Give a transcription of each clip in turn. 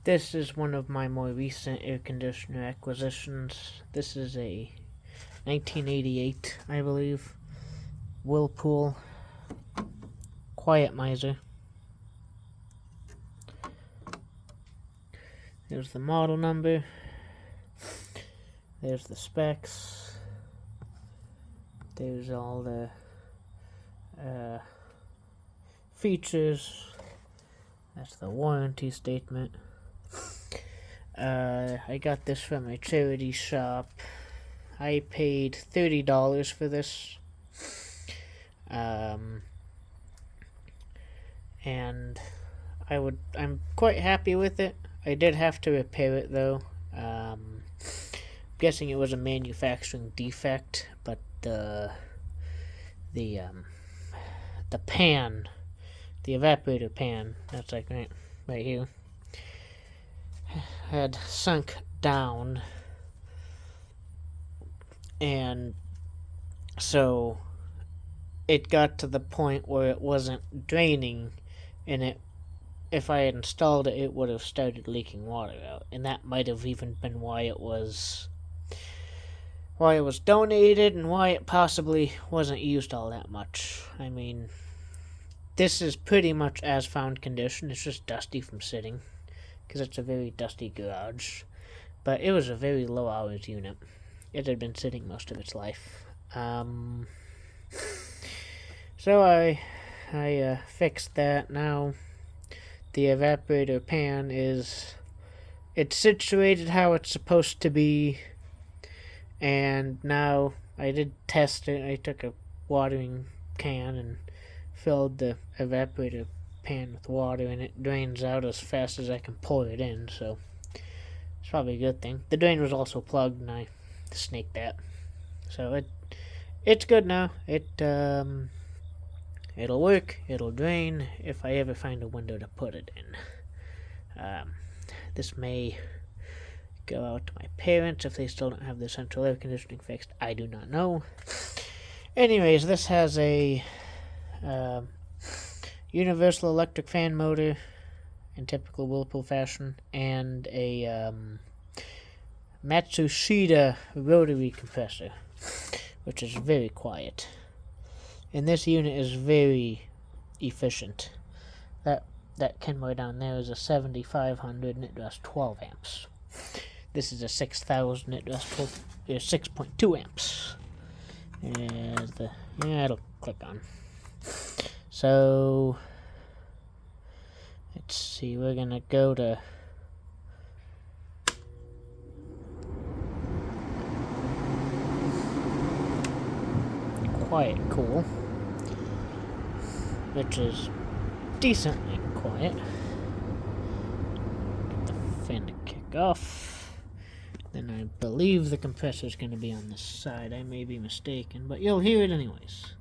This is one of my more recent air conditioner acquisitions. This is a 1988, I believe, Whirlpool Quiet Miser. There's the model number. There's the specs. There's all the features. That's the warranty statement. I got this from a charity shop. I paid $30 for this. And I'm quite happy with it. I did have to repair it though. I'm guessing it was a manufacturing defect, but the pan, the evaporator pan, that's like right here, had sunk down, and so it got to the point where it wasn't draining, and if I had installed it, it would have started leaking water out, and that might have even been why it was donated and why it possibly wasn't used all that much. I mean, this is pretty much as found condition. It's just dusty from sitting, because it's a very dusty garage. But it was a very low hours unit. It had been sitting most of its life. So I fixed that. Now the evaporator pan it's situated how it's supposed to be. And now I did test it. I took a watering can and filled the evaporator pan with water, and it drains out as fast as I can pour it in, so it's probably a good thing. The drain was also plugged, and I snaked that, so it's good now. It'll work. It'll drain if I ever find a window to put it in. This may go out to my parents if they still don't have their central air conditioning fixed. I do not know. Anyways, this has a universal electric fan motor in typical Whirlpool fashion, and a Matsushita rotary compressor, which is very quiet. And this unit is very efficient. That Kenmore down there is a 7500 and it does 12 amps. This is a 6000, it does 6.2 amps. It'll click on. So, let's see, we're gonna go to quiet cool, which is decently quiet. Get the fan to kick off. Then I believe the compressor is going to be on this side. I may be mistaken, but you'll hear it anyways.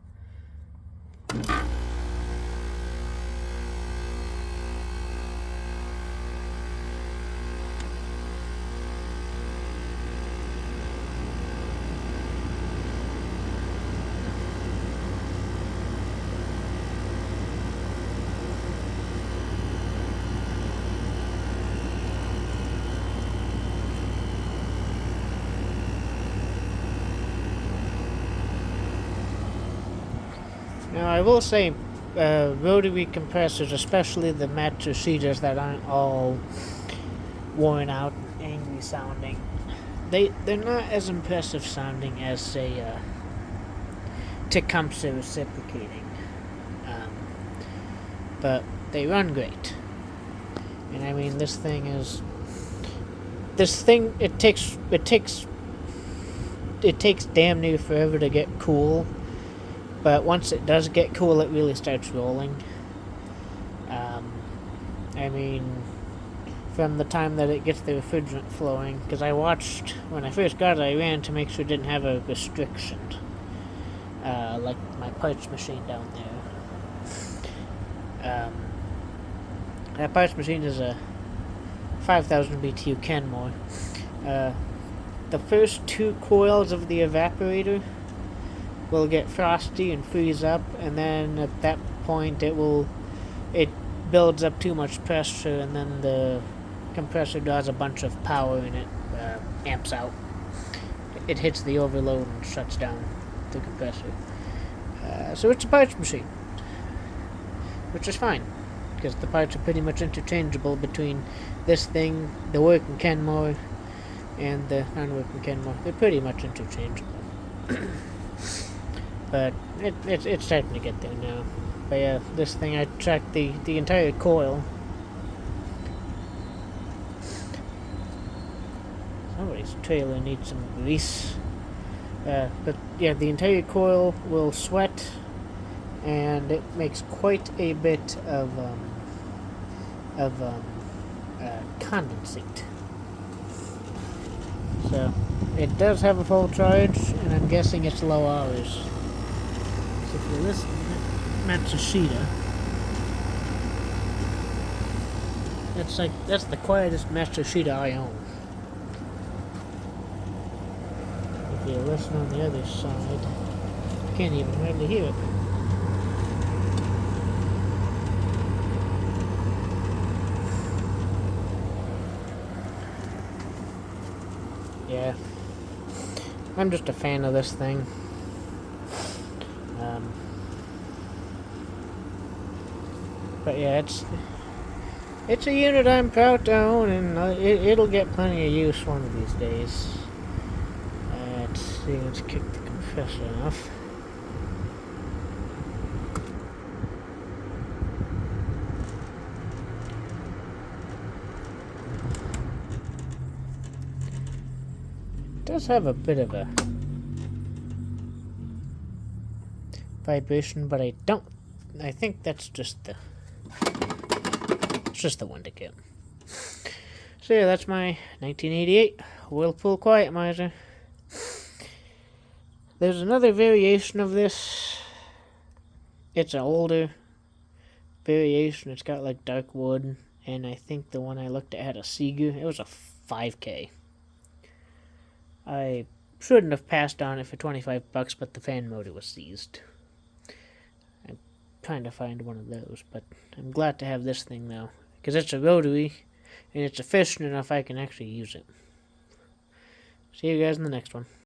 Now, I will say, rotary compressors, especially the Matsushitas that aren't all worn out and angry sounding, they're not as impressive sounding as, say, Tecumseh reciprocating. But they run great. And I mean, it takes damn near forever to get cool. But once it does get cool, it really starts rolling. I mean, from the time that it gets the refrigerant flowing, because I watched, when I first got it, I ran to make sure it didn't have a restriction, like my parts machine down there. That parts machine is a 5000 BTU Kenmore. The first two coils of the evaporator will get frosty and freeze up, and then at that point it builds up too much pressure, and then the compressor does a bunch of power and it amps out. It hits the overload and shuts down the compressor. So it's a parts machine, which is fine, because the parts are pretty much interchangeable between this thing, the working Kenmore, and the non-working Kenmore. They're pretty much interchangeable. But it's starting to get there now. But yeah, this thing, I tracked the entire coil. Somebody's trailer needs some grease. But yeah, the entire coil will sweat, and it makes quite a bit of condensate. So it does have a full charge, and I'm guessing it's low hours. So if you listen to Matsushita, that's the quietest Matsushita I own. If you listen on the other side, you can't even hardly hear it. Yeah, I'm just a fan of this thing. But yeah, it's a unit I'm proud to own, and it'll get plenty of use one of these days. Let's see, let's kick the compressor off. It does have a bit of a vibration, but I think that's just the window kit. So yeah, that's my 1988 Whirlpool Quiet Miser. There's another variation of this. It's an older variation. It's got like dark wood, and I think the one I looked at had a Seeger. It was a 5K. I shouldn't have passed on it for $25, but the fan motor was seized. I'm trying to find one of those, but I'm glad to have this thing though, because it's a rotary, and it's efficient enough I can actually use it. See you guys in the next one.